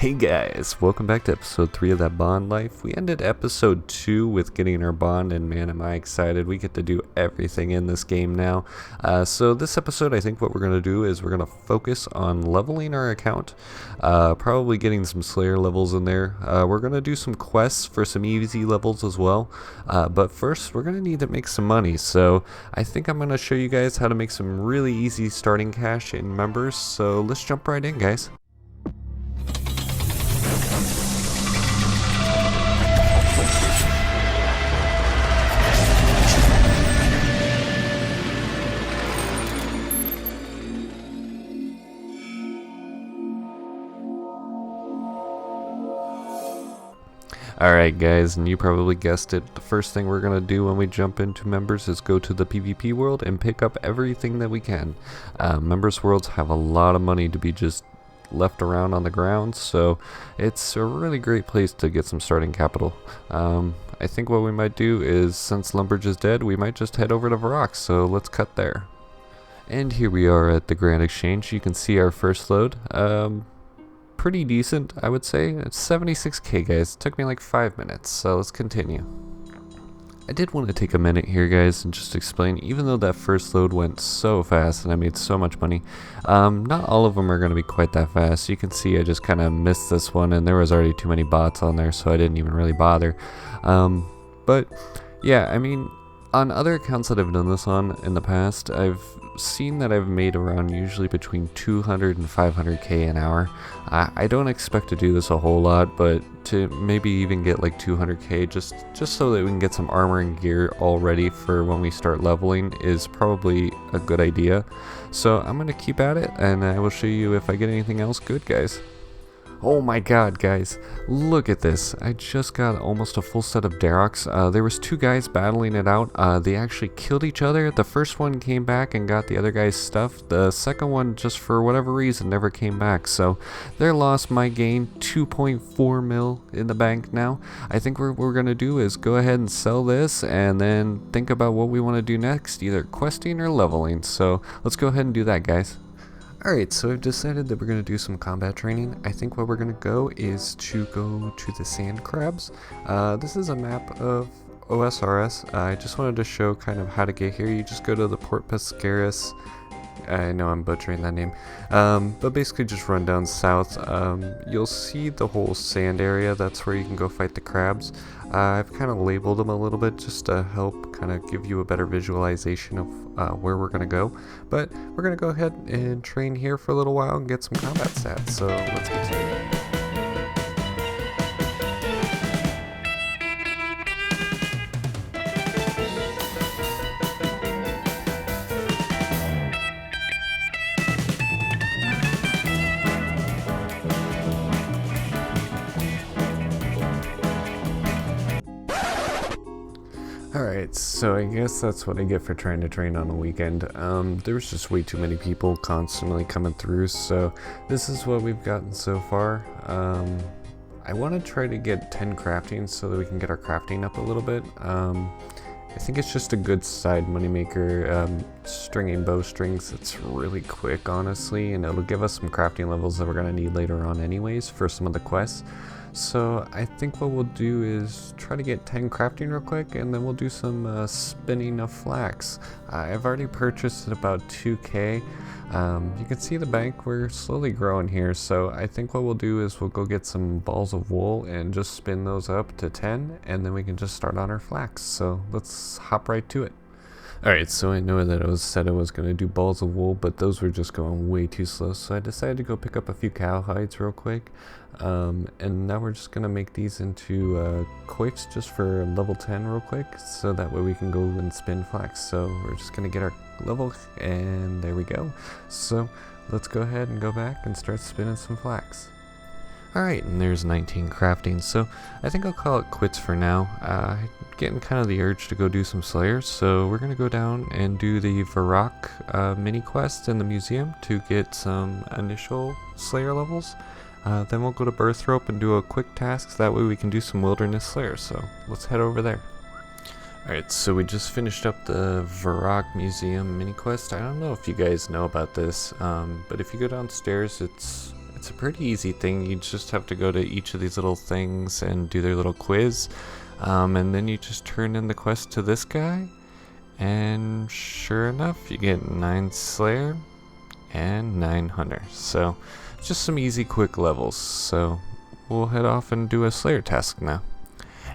Hey guys, welcome back to episode 3 of That Bond Life. We ended episode 2 with getting our bond, and man, am I excited. We get to do everything in this game now. So this episode, I think what we're going to do is we're going to focus on leveling our account, probably getting some Slayer levels in there. We're going to do some quests for some easy levels as well, but first we're going to need to make some money. So I think I'm going to show you guys how to make some really easy starting cash in members, so let's jump right in, guys. Alright guys, and you probably guessed it, the first thing we're going to do when we jump into members is go to the PvP world and pick up everything that we can. Members worlds have a lot of money to be just left around on the ground, so it's a really great place to get some starting capital. I think what we might do is, since Lumbridge is dead, we might just head over to Varrock, so let's cut there. And here we are at the Grand Exchange. You can see our first load. Pretty decent, I would say. It's 76k, guys. It took me like 5 minutes, so let's continue. I did want to take a minute here, guys, and just explain, even though that first load went so fast and I made so much money, not all of them are going to be quite that fast. You can see I just kind of missed this one, and there was already too many bots on there, so I didn't even really bother. But yeah, I mean, on other accounts that I've done this on in the past, I've seen that I've made around usually between 200 and 500k an hour. I don't expect to do this a whole lot, but to maybe even get like 200k just so that we can get some armor and gear all ready for when we start leveling is probably a good idea. So I'm going to keep at it, and I will show you if I get anything else good, guys. Oh my god, guys, look at this. I just got almost a full set of Daroks. There was 2 guys battling it out. They actually killed each other. The first one came back and got the other guy's stuff. The second one, just for whatever reason, never came back. So their loss might gain 2.4 mil in the bank now. I think what we're going to do is go ahead and sell this and then think about what we want to do next, either questing or leveling. So let's go ahead and do that, guys. Alright, so I've decided that we're going to do some combat training. I think where we're going to go is to go to the sand crabs. This is a map of OSRS. I just wanted to show kind of how to get here. You just go to the Port Pescaris. I know I'm butchering that name, but basically just run down south. You'll see the whole sand area. That's where you can go fight the crabs. I've kind of labeled them a little bit just to help kind of give you a better visualization of where we're going to go. But we're going to go ahead and train here for a little while and get some combat stats. So let's continue. Alright, so I guess that's what I get for trying to train on a weekend. There was just way too many people constantly coming through, so this is what we've gotten so far. I want to try to get 10 crafting so that we can get our crafting up a little bit. I think it's just a good side moneymaker, stringing bowstrings. It's really quick, honestly, and it'll give us some crafting levels that we're going to need later on anyways for some of the quests. So I think what we'll do is try to get 10 crafting real quick, and then we'll do some spinning of flax. I've already purchased about 2k. You can see the bank, we're slowly growing here, so I think what we'll do is we'll go get some balls of wool and just spin those up to 10, and then we can just start on our flax. So let's hop right to it. Alright, so I know that I said I was going to do balls of wool, but those were just going way too slow, so I decided to go pick up a few cow hides real quick. And now we're just going to make these into quicks just for level 10 real quick, so that way we can go and spin flax. So we're just going to get our level, and there we go. So let's go ahead and go back and start spinning some flax. Alright, and there's 19 crafting, so I think I'll call it quits for now. Getting kind of the urge to go do some slayers, so we're going to go down and do the Varrock mini quest in the museum to get some initial slayer levels. Then we'll go to Birth Rope and do a quick task, so that way we can do some wilderness slayers, so let's head over there. Alright, so we just finished up the Varrock Museum mini quest. I don't know if you guys know about this, but if you go downstairs, it's It's a pretty easy thing. You just have to go to each of these little things and do their little quiz. And then you just turn in the quest to this guy. And sure enough, you get 9 Slayer and 9 Hunter. So just some easy, quick levels. So we'll head off and do a Slayer task now.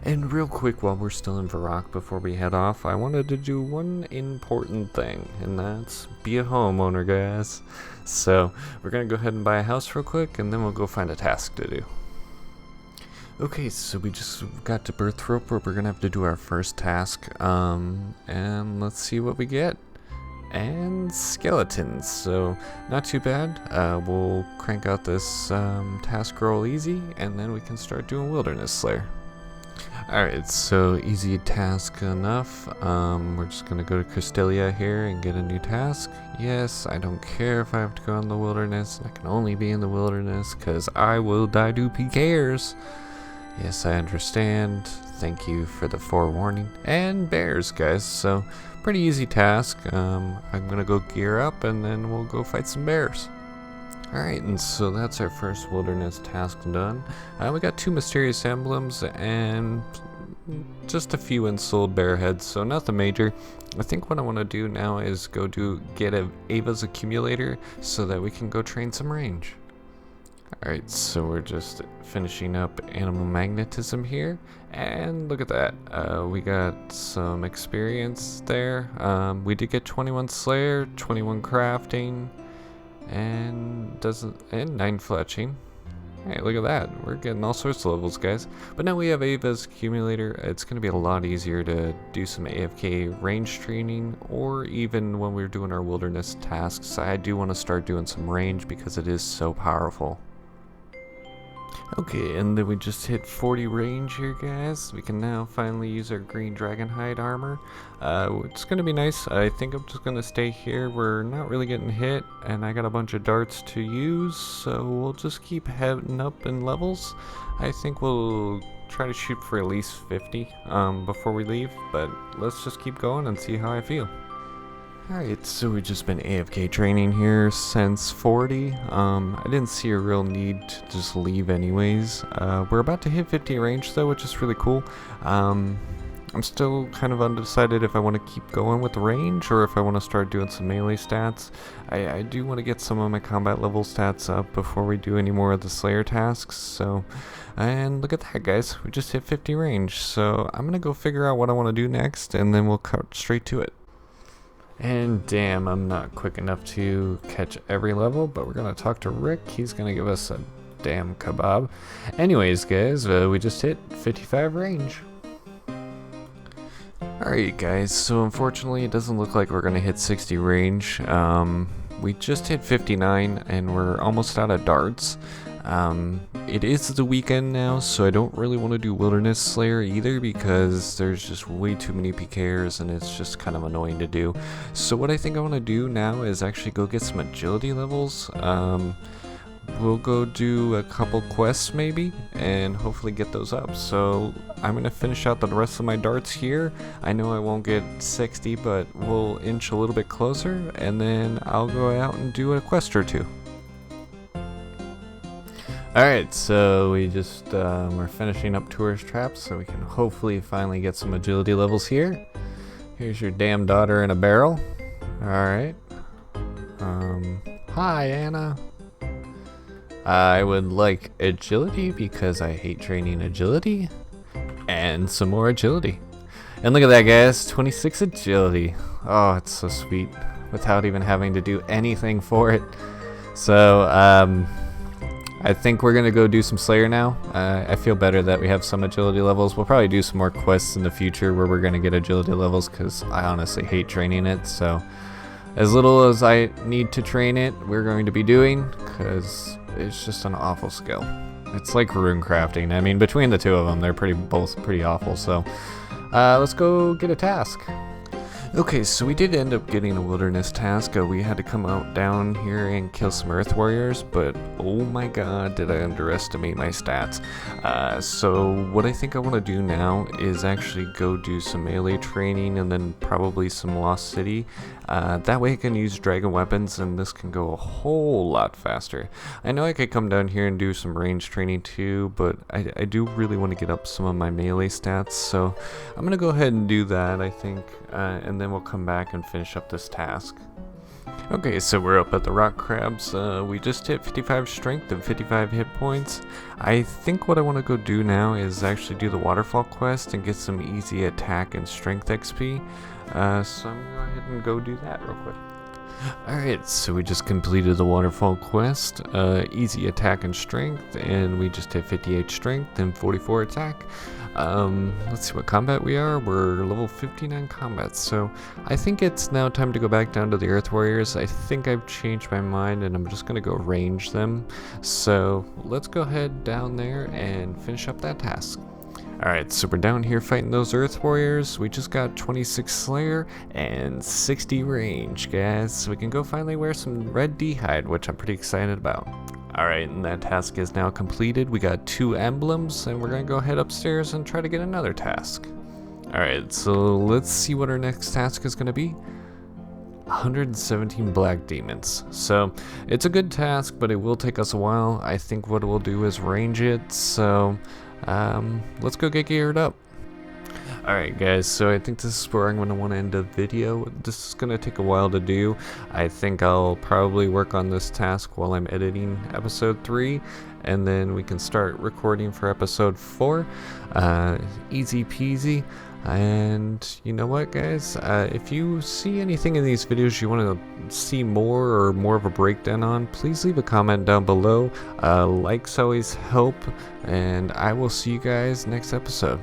And real quick, while we're still in Varrock, before we head off, I wanted to do one important thing, and that's be a homeowner, guys. So we're gonna go ahead and buy a house real quick, and then we'll go find a task to do. Okay, so we just got to Birthrope, where we're gonna have to do our first task, and let's see what we get. And skeletons, so not too bad. We'll crank out this task roll easy, and then we can start doing Wilderness Slayer. Alright, so easy task enough. We're just gonna go to Cristelia here and get a new task. Yes, I don't care if I have to go in the wilderness. I can only be in the wilderness because I will die to PKers. Yes, I understand. Thank you for the forewarning. And bears, guys, so pretty easy task. I'm gonna go gear up and then we'll go fight some bears. Alright, and so that's our first wilderness task done. We got 2 mysterious emblems and just a few ensouled bear heads, so nothing major. I think what I want to do now is get Ava's accumulator so that we can go train some range. Alright, so we're just finishing up animal magnetism here, and look at that. We got some experience there. We did get 21 Slayer, 21 crafting, and 9 fletching. Hey, look at that. We're getting all sorts of levels, guys. But now we have Ava's accumulator. It's going to be a lot easier to do some AFK range training, or even when we're doing our wilderness tasks. I do want to start doing some range because it is so powerful. Okay, and then we just hit 40 range here, guys. We can now finally use our green dragon hide armor. It's gonna be nice. I think I'm just gonna stay here. We're not really getting hit, and I got a bunch of darts to use, so we'll just keep heading up in levels. I think we'll try to shoot for at least 50 before we leave, but let's just keep going and see how I feel. Alright, so we've just been AFK training here since 40. I didn't see a real need to just leave anyways. We're about to hit 50 range though, which is really cool. I'm still kind of undecided if I want to keep going with the range or if I want to start doing some melee stats. I do want to get some of my combat level stats up before we do any more of the Slayer tasks. So, and look at that, guys. We just hit 50 range. So I'm going to go figure out what I want to do next, and then we'll cut straight to it. And damn, I'm not quick enough to catch every level, but we're gonna talk to Rick. He's gonna give us a damn kebab. Anyways, guys, we just hit 55 range. Alright, guys, so unfortunately it doesn't look like we're gonna hit 60 range. We just hit 59 and we're almost out of darts. It is the weekend now, so I don't really want to do Wilderness Slayer either because there's just way too many PKers and it's just kind of annoying to do. So what I think I want to do now is actually go get some agility levels. We'll go do a couple quests maybe and hopefully get those up. So I'm going to finish out the rest of my darts here. I know I won't get 60, but we'll inch a little bit closer and then I'll go out and do a quest or 2. Alright, so we just, we're finishing up tourist traps so we can hopefully finally get some agility levels here. Here's your damn daughter in a barrel. Alright. Hi, Anna. I would like agility because I hate training agility. And some more agility. And look at that, guys, 26 agility. Oh, it's so sweet without even having to do anything for it. So, I think we're gonna go do some Slayer now. I feel better that we have some agility levels. We'll probably do some more quests in the future where we're gonna get agility levels because I honestly hate training it. So as little as I need to train it, we're going to be doing because it's just an awful skill. It's like rune crafting. I mean, between the two of them, they're both pretty awful. So let's go get a task. Okay, so we did end up getting a wilderness task. We had to come out down here and kill some earth warriors, but oh my god, did I underestimate my stats. So what I think I want to do now is actually go do some melee training and then probably some Lost City. That way I can use dragon weapons and this can go a whole lot faster. I know I could come down here and do some range training too, but I do really want to get up some of my melee stats, so I'm going to go ahead and do that, I think, and then we'll come back and finish up this task. Okay, so we're up at the rock crabs. We just hit 55 strength and 55 hit points. I think what I want to go do now is actually do the waterfall quest and get some easy attack and strength XP. So I'm going to go ahead and go do that real quick. Alright, so we just completed the waterfall quest, easy attack and strength, and we just hit 58 strength and 44 attack. Let's see what combat we are. We're level 59 combat, so I think it's now time to go back down to the Earth Warriors. I think I've changed my mind and I'm just gonna go range them. So let's go ahead down there and finish up that task. Alright, so we're down here fighting those Earth Warriors. We just got 26 Slayer and 60 range, guys. So we can go finally wear some red D-hide, which I'm pretty excited about. Alright, and that task is now completed. We got 2 emblems, and we're gonna go head upstairs and try to get another task. Alright, so let's see what our next task is gonna be. 117 black demons. So it's a good task, but it will take us a while. I think what we'll do is range it, so let's go get geared up. Alright guys, so I think this is where I'm going to want to end the video. This is going to take a while to do. I think I'll probably work on this task while I'm editing episode 3, and then we can start recording for episode 4. Easy peasy. And you know what, guys, if you see anything in these videos you want to see more or more of a breakdown on, please leave a comment down below. Likes always help, and I will see you guys next episode.